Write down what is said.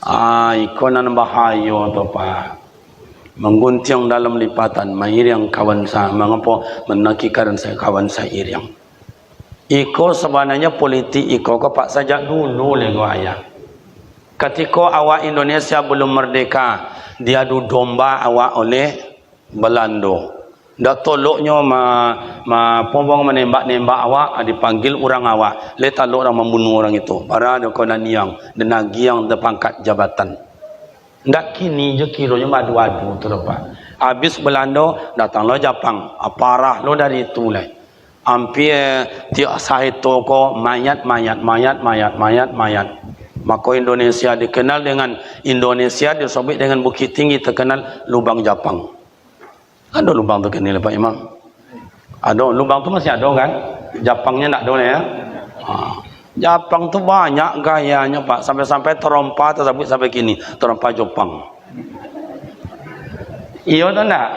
Ikonan bahaya tu Pak. Menggunting dalam lipatan, mairiang kawan saya, mengapa menakikan saya kawan saya iriang. Iko sebenarnya politik iko ke Pak sajak dulu lego ayah. Ketika awak Indonesia belum merdeka, dia adu domba awak oleh Belanda. Dah toloknya pombong menembak-nembak awak, dipanggil orang awak, letak orang membunuh orang itu. Para dokonan yang denagiang pangkat jabatan. Ndak kini je kiranya madu-adu tu Pak. Habis Belanda datanglah Jepang. Parah lo dari itu lah. Hampir tiap sahih toko mayat. Maka Indonesia dikenal dengan Indonesia disebut dengan Bukit Tinggi terkenal lubang Jepang. Ada lubang tu kenal Pak Imam. Ada lubang tu masih ada kan? Jepangnya tak ada ya. Jepang tu banyak gayanya Pak, sampai-sampai terompa tersebut sampai kini, terompa Jepang. Iya tu tak?